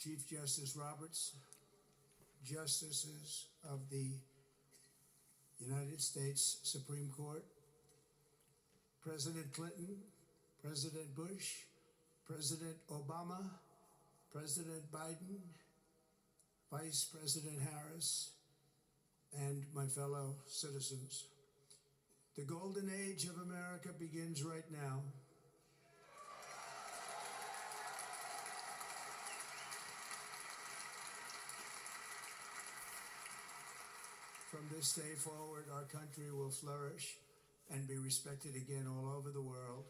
Chief Justice Roberts, Justices of the United States Supreme Court, President Clinton, President Bush, President Obama, President Biden, Vice President Harris, and my fellow citizens. The golden age of America begins right now. From this day forward, our country will flourish and be respected again all over the world.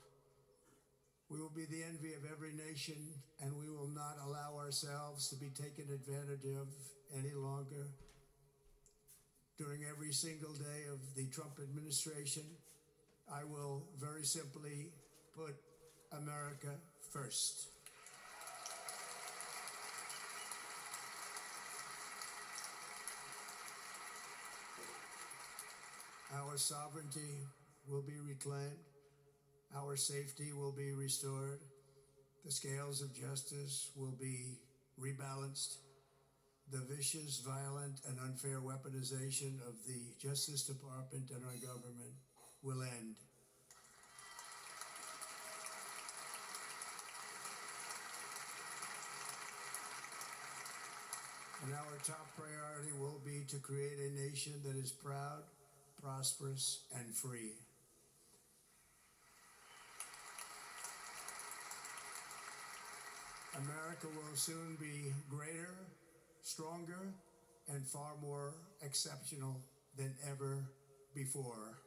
We will be the envy of every nation, and we will not allow ourselves to be taken advantage of any longer. During every single day of the Trump administration, I will very simply put America first. Our sovereignty will be reclaimed. Our safety will be restored. The scales of justice will be rebalanced. The vicious, violent, and unfair weaponization of the Justice Department and our government will end. And our top priority will be to create a nation that is proud, prosperous, and free. America will soon be greater, stronger, and far more exceptional than ever before.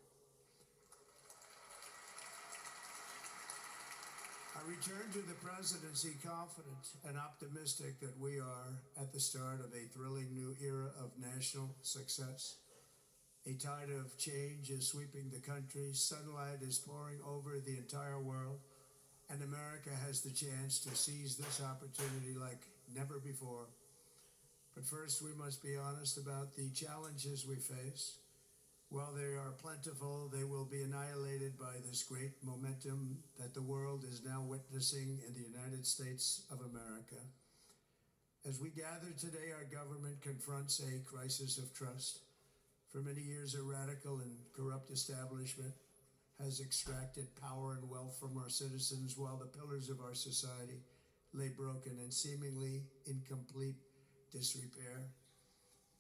I return to the presidency confident and optimistic that we are at the start of a thrilling new era of national success. A tide of change is sweeping the country, sunlight is pouring over the entire world, and America has the chance to seize this opportunity like never before. But first, we must be honest about the challenges we face. While they are plentiful, they will be annihilated by this great momentum that the world is now witnessing in the United States of America. As we gather today, our government confronts a crisis of trust. For many years, a radical and corrupt establishment has extracted power and wealth from our citizens while the pillars of our society lay broken and seemingly in complete disrepair.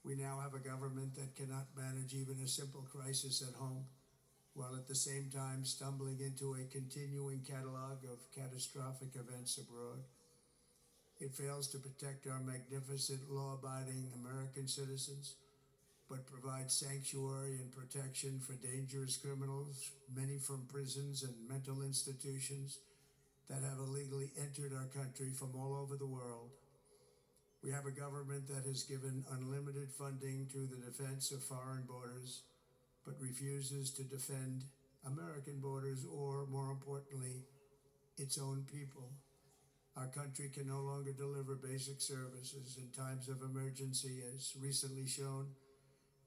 We now have a government that cannot manage even a simple crisis at home, while at the same time stumbling into a continuing catalog of catastrophic events abroad. It fails to protect our magnificent, law-abiding American citizens, but provides sanctuary and protection for dangerous criminals, many from prisons and mental institutions that have illegally entered our country from all over the world. We have a government that has given unlimited funding to the defense of foreign borders, but refuses to defend American borders or, more importantly, its own people. Our country can no longer deliver basic services in times of emergency, as recently shown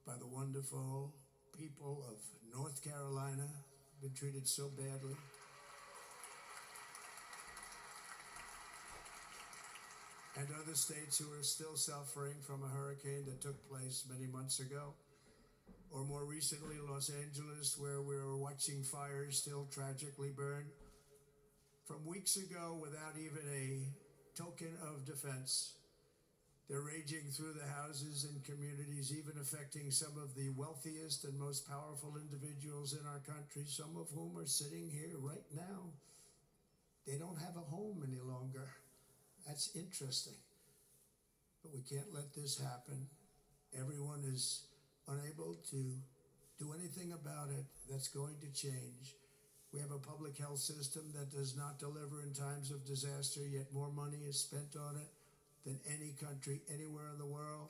by the wonderful people of North Carolina, been treated so badly. And other states who are still suffering from a hurricane that took place many months ago. Or more recently, Los Angeles, where we were watching fires still tragically burn. From weeks ago, without even a token of defense, they're raging through the houses and communities, even affecting some of the wealthiest and most powerful individuals in our country, some of whom are sitting here right now. They don't have a home any longer. That's interesting. But we can't let this happen. Everyone is unable to do anything about it. That's going to change. We have a public health system that does not deliver in times of disaster, yet more money is spent on it than any country anywhere in the world.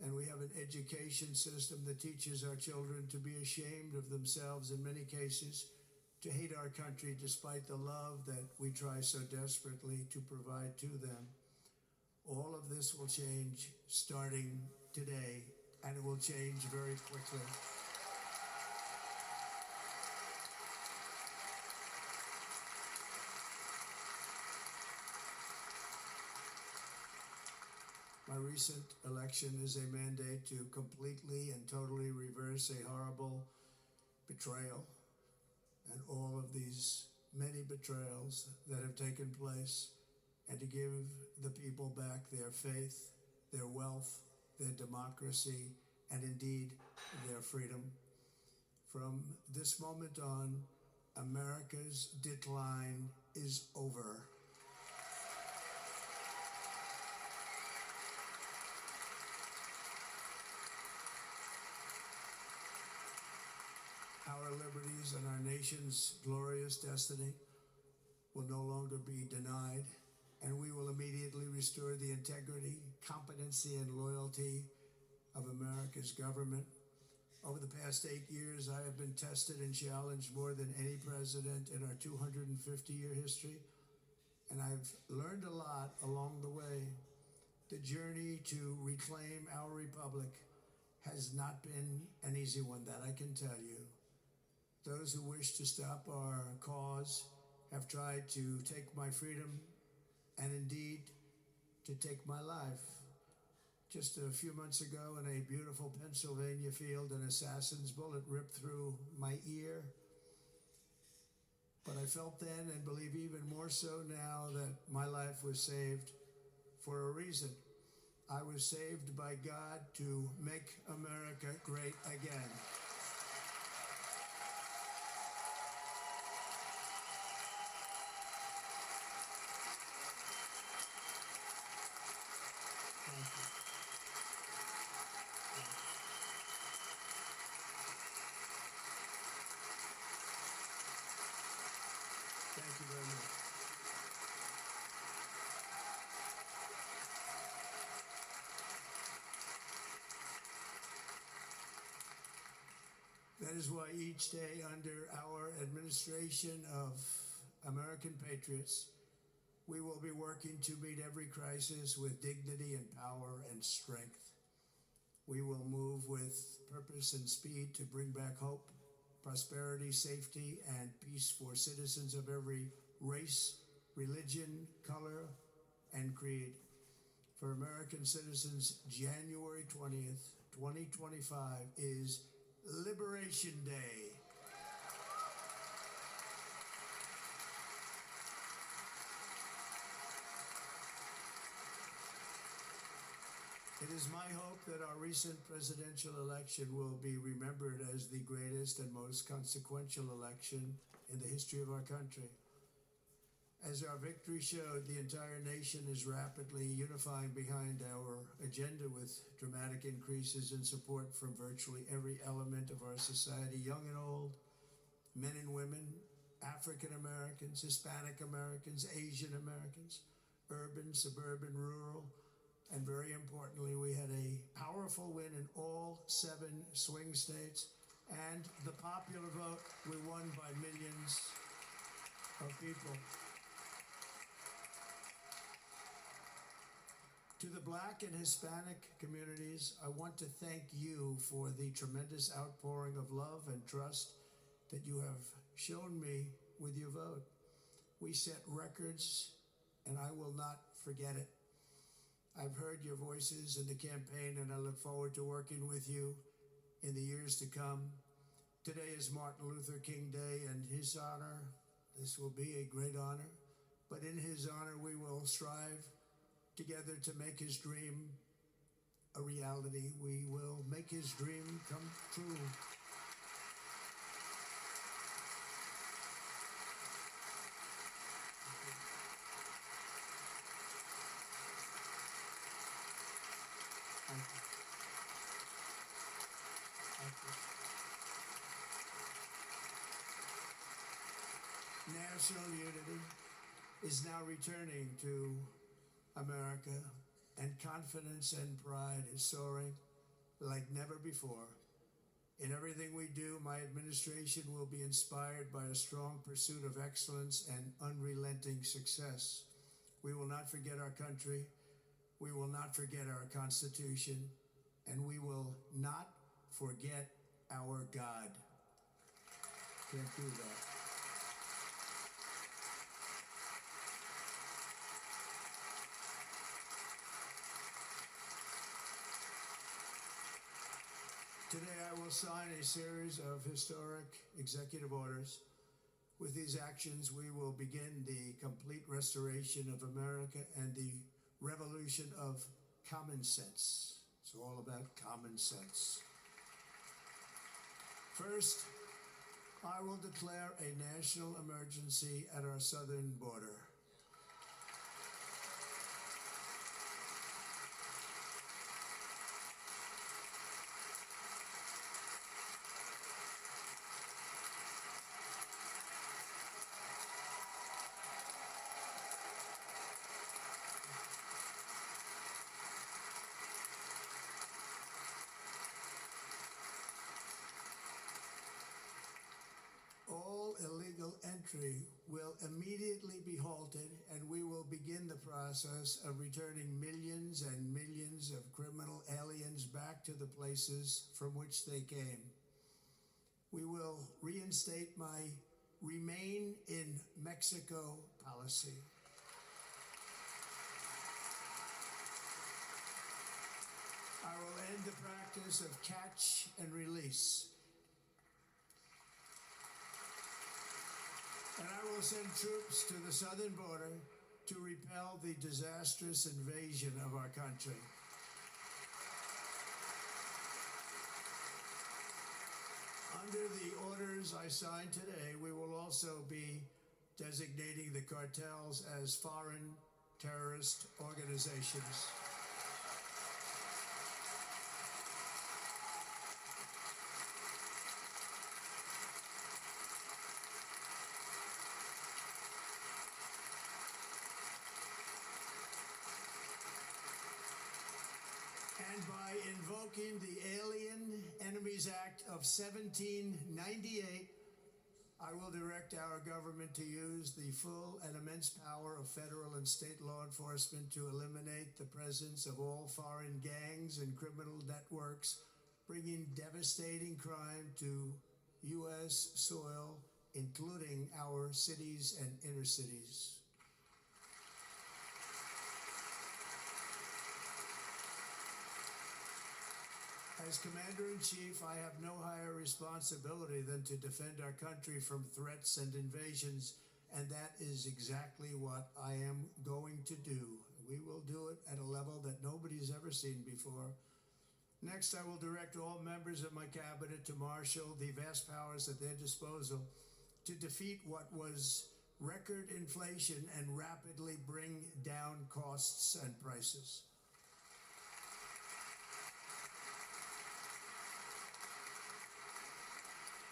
And we have an education system that teaches our children to be ashamed of themselves in many cases, to hate our country despite the love that we try so desperately to provide to them. All of this will change starting today, and it will change very quickly. My recent election is a mandate to completely and totally reverse a horrible betrayal and all of these many betrayals that have taken place, and to give the people back their faith, their wealth, their democracy, and indeed their freedom. From this moment on, America's decline is over. Our liberties and our nation's glorious destiny will no longer be denied, and we will immediately restore the integrity, competency, and loyalty of America's government. Over the past 8 years, I have been tested and challenged more than any president in our 250-year history, and I've learned a lot along the way. The journey to reclaim our republic has not been an easy one, that I can tell you. Those who wish to stop our cause have tried to take my freedom and indeed to take my life. Just a few months ago in a beautiful Pennsylvania field, an assassin's bullet ripped through my ear. But I felt then, and believe even more so now, that my life was saved for a reason. I was saved by God to make America great again. Thank you very much. That is why each day under our administration of American patriots, we will be working to meet every crisis with dignity and power and strength. We will move with purpose and speed to bring back hope, prosperity, safety, and peace for citizens of every race, religion, color, and creed. For American citizens, January 20th, 2025 is Liberation Day. It is my hope that our recent presidential election will be remembered as the greatest and most consequential election in the history of our country. As our victory showed, the entire nation is rapidly unifying behind our agenda with dramatic increases in support from virtually every element of our society, young and old, men and women, African Americans, Hispanic Americans, Asian Americans, urban, suburban, rural, and very importantly, we had a powerful win in all 7 swing states, and the popular vote, we won by millions of people. To the Black and Hispanic communities, I want to thank you for the tremendous outpouring of love and trust that you have shown me with your vote. We set records, and I will not forget it. I've heard your voices in the campaign, and I look forward to working with you in the years to come. Today is Martin Luther King Day, and his honor, this will be a great honor, but in his honor, we will strive together to make his dream a reality. We will make his dream come true. Thank you. Thank you. National unity is now returning to America, and confidence and pride is soaring like never before. In everything we do, my administration will be inspired by a strong pursuit of excellence and unrelenting success. We will not forget our country. We will not forget our Constitution, and we will not forget our God. Can't do that. Today I will sign a series of historic executive orders. With these actions, we will begin the complete restoration of America and the revolution of common sense. It's all about common sense. First, I will declare a national emergency at our southern border. All illegal entry will immediately be halted, and we will begin the process of returning millions and millions of criminal aliens back to the places from which they came. We will reinstate my Remain in Mexico policy. I will end the practice of catch and release. And I will send troops to the southern border to repel the disastrous invasion of our country. Under the orders I signed today, we will also be designating the cartels as foreign terrorist organizations. And by invoking the Alien Enemies Act of 1798, I will direct our government to use the full and immense power of federal and state law enforcement to eliminate the presence of all foreign gangs and criminal networks, bringing devastating crime to U.S. soil, including our cities and inner cities. As Commander-in-Chief, I have no higher responsibility than to defend our country from threats and invasions, and that is exactly what I am going to do. We will do it at a level that nobody's ever seen before. Next, I will direct all members of my cabinet to marshal the vast powers at their disposal to defeat what was record inflation and rapidly bring down costs and prices.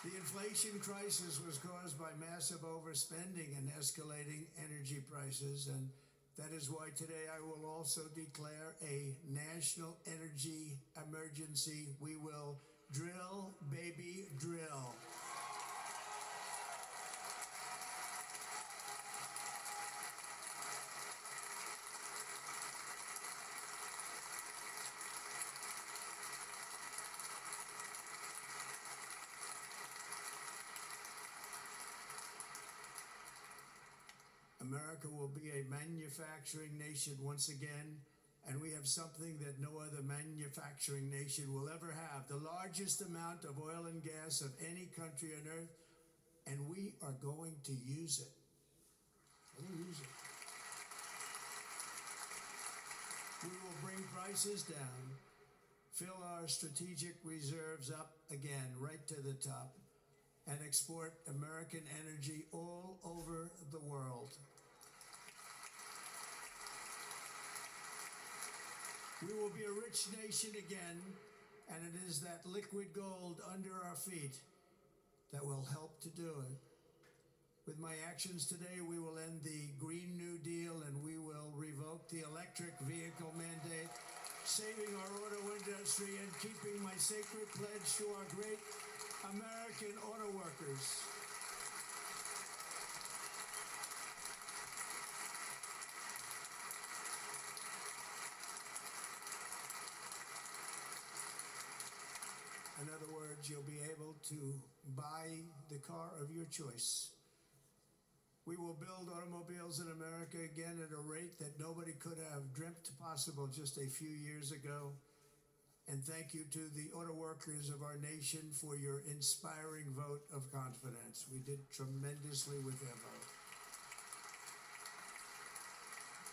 The inflation crisis was caused by massive overspending and escalating energy prices, and that is why today I will also declare a national energy emergency. We will drill, baby, drill. America will be a manufacturing nation once again, and we have something that no other manufacturing nation will ever have, the largest amount of oil and gas of any country on earth, and we are going to use it. We'll use it. We will bring prices down, fill our strategic reserves up again, right to the top, and export American energy all over the world. We will be a rich nation again, and it is that liquid gold under our feet that will help to do it. With my actions today, we will end the Green New Deal, and we will revoke the electric vehicle mandate, saving our auto industry and keeping my sacred pledge to our great American auto workers. In other words, you'll be able to buy the car of your choice. We will build automobiles in America again at a rate that nobody could have dreamt possible just a few years ago. And thank you to the auto workers of our nation for your inspiring vote of confidence. We did tremendously with their vote.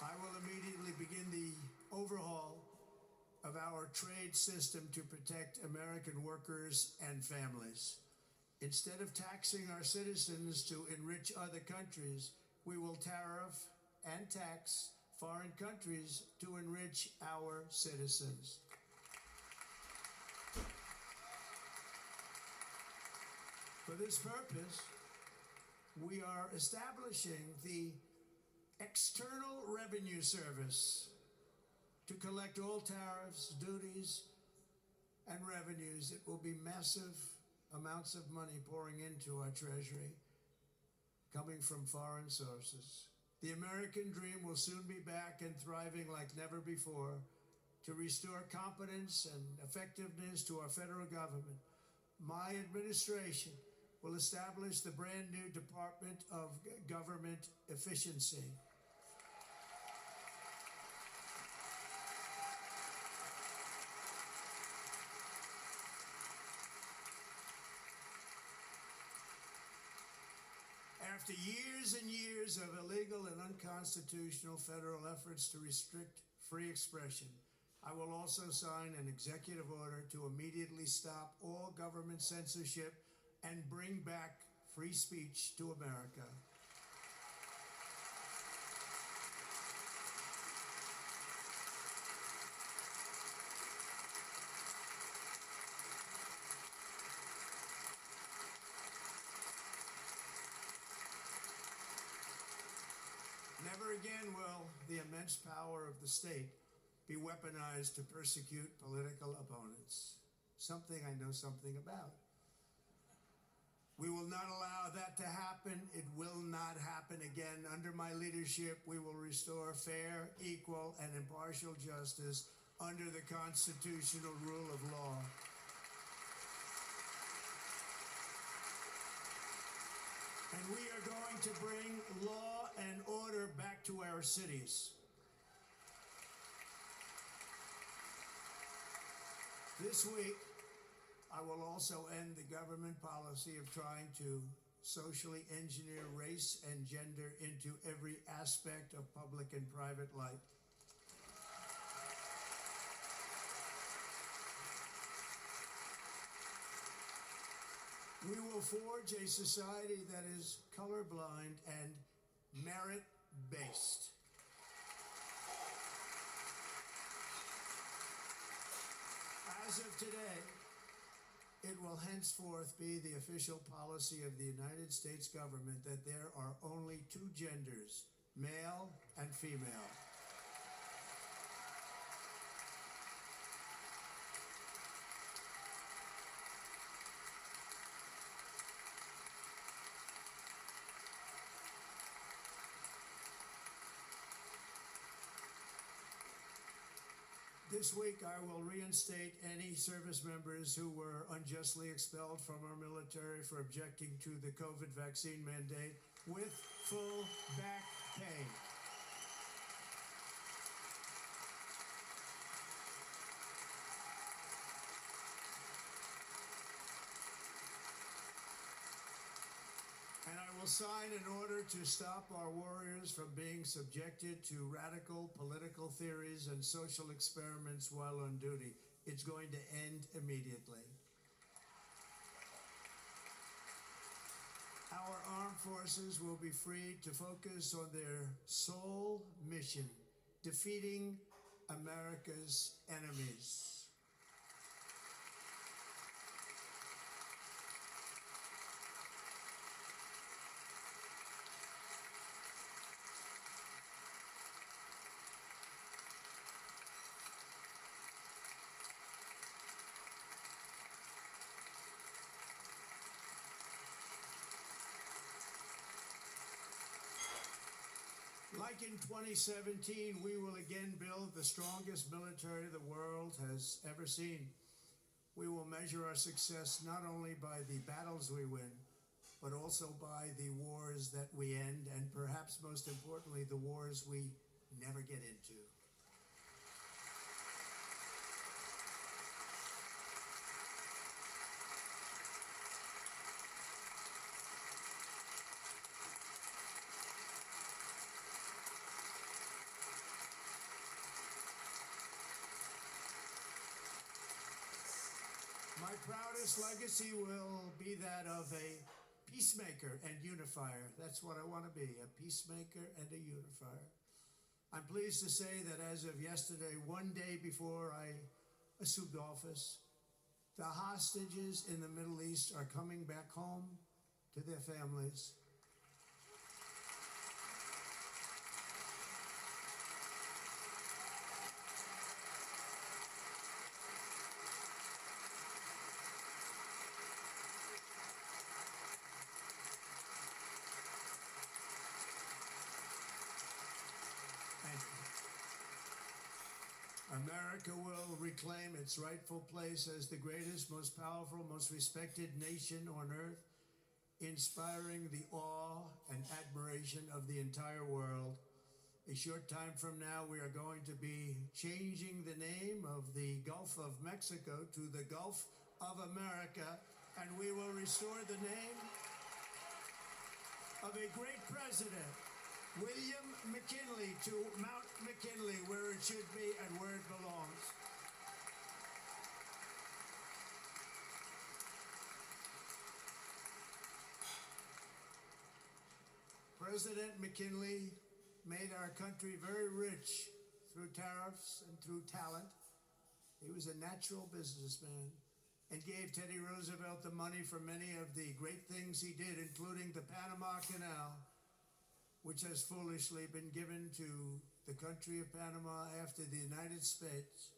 I will immediately begin the overhaul of our trade system to protect American workers and families. Instead of taxing our citizens to enrich other countries, we will tariff and tax foreign countries to enrich our citizens. For this purpose, we are establishing the External Revenue Service to collect all tariffs, duties, and revenues. It will be massive amounts of money pouring into our treasury, coming from foreign sources. The American dream will soon be back and thriving like never before to restore competence and effectiveness to our federal government. My administration will establish the brand new Department of Government Efficiency. After years and years of illegal and unconstitutional federal efforts to restrict free expression, I will also sign an executive order to immediately stop all government censorship and bring back free speech to America. Never again will the immense power of the state be weaponized to persecute political opponents, something I know something about. We will not allow that to happen. It will not happen again. Under my leadership, we will restore fair, equal, and impartial justice under the constitutional rule of law. And we are going to bring law and order back to our cities. This week, I will also end the government policy of trying to socially engineer race and gender into every aspect of public and private life. We will forge a society that is colorblind and merit-based. As of today, it will henceforth be the official policy of the United States government that there are only two genders, male and female. This week, I will reinstate any service members who were unjustly expelled from our military for objecting to the COVID vaccine mandate with full back pay. And I will sign an order to stop our warriors from being subjected to radical political theories and social experiments while on duty. It's going to end immediately. Our armed forces will be free to focus on their sole mission, defeating America's enemies. Like in 2017, we will again build the strongest military the world has ever seen. We will measure our success not only by the battles we win, but also by the wars that we end, and perhaps most importantly, the wars we never get into. My proudest legacy will be that of a peacemaker and unifier. That's what I want to be, a peacemaker and a unifier. I'm pleased to say that as of yesterday, one day before I assumed office, the hostages in the Middle East are coming back home to their families. America will reclaim its rightful place as the greatest, most powerful, most respected nation on earth, inspiring the awe and admiration of the entire world. A short time from now, we are going to be changing the name of the Gulf of Mexico to the Gulf of America, and we will restore the name of a great president, William McKinley, to Mount McKinley, where it should be and where it belongs. President McKinley made our country very rich through tariffs and through talent. He was a natural businessman and gave Teddy Roosevelt the money for many of the great things he did, including the Panama Canal, which has foolishly been given to the country of Panama after the United States.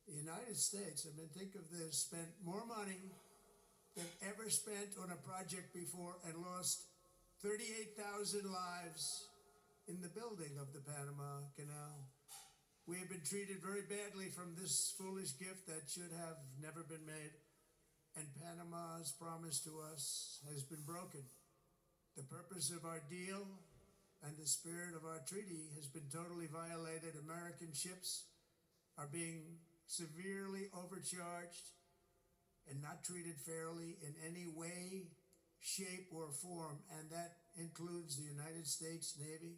The United States, I mean, think of this, spent more money than ever spent on a project before and lost 38,000 lives in the building of the Panama Canal. We have been treated very badly from this foolish gift that should have never been made, and Panama's promise to us has been broken. The purpose of our deal and the spirit of our treaty has been totally violated. American ships are being severely overcharged and not treated fairly in any way, shape, or form, and that includes the United States Navy.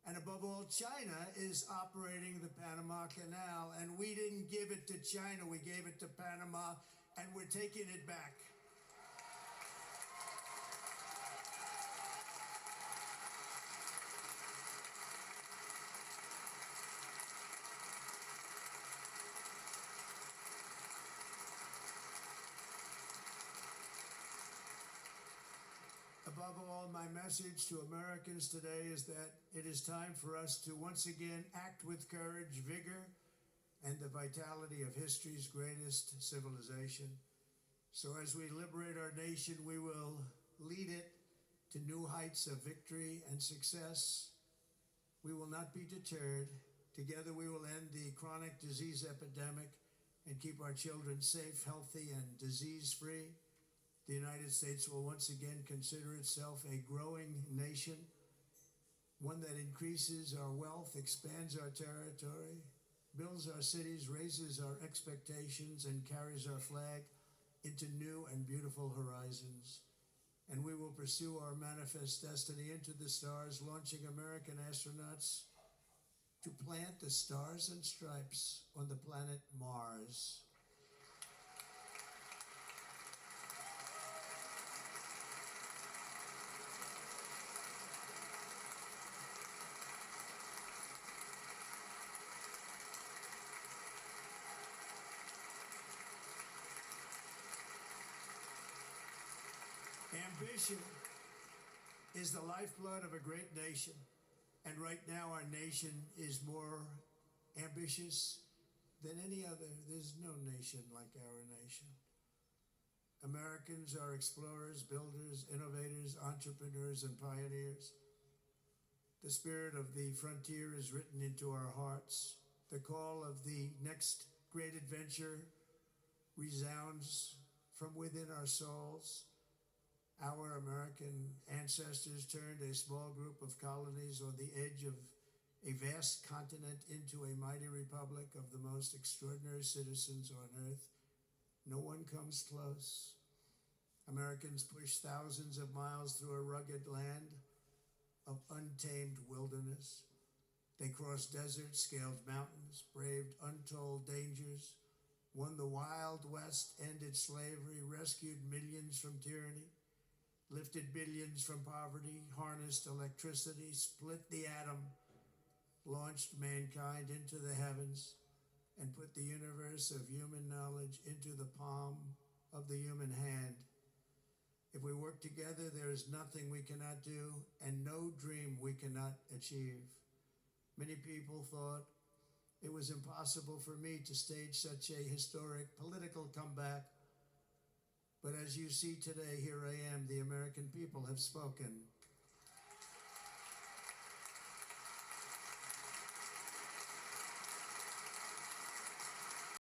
And above all, China is operating the Panama Canal, and we didn't give it to China, we gave it to Panama, and we're taking it back. Above all, my message to Americans today is that it is time for us to once again act with courage, vigor, and the vitality of history's greatest civilization. So as we liberate our nation, we will lead it to new heights of victory and success. We will not be deterred. Together we will end the chronic disease epidemic and keep our children safe, healthy, and disease-free. The United States will once again consider itself a growing nation, one that increases our wealth, expands our territory, builds our cities, raises our expectations, and carries our flag into new and beautiful horizons. And we will pursue our manifest destiny into the stars, launching American astronauts to plant the stars and stripes on the planet Mars. Ambition is the lifeblood of a great nation, and right now our nation is more ambitious than any other. There's no nation like our nation. Americans are explorers, builders, innovators, entrepreneurs, and pioneers. The spirit of the frontier is written into our hearts. The call of the next great adventure resounds from within our souls. Our American ancestors turned a small group of colonies on the edge of a vast continent into a mighty republic of the most extraordinary citizens on earth. No one comes close. Americans pushed thousands of miles through a rugged land of untamed wilderness. They crossed deserts, scaled mountains, braved untold dangers, won the Wild West, ended slavery, rescued millions from tyranny, lifted billions from poverty, harnessed electricity, split the atom, launched mankind into the heavens, and put the universe of human knowledge into the palm of the human hand. If we work together, there is nothing we cannot do and no dream we cannot achieve. Many people thought it was impossible for me to stage such a historic political comeback. But as you see today, here I am. The American people have spoken.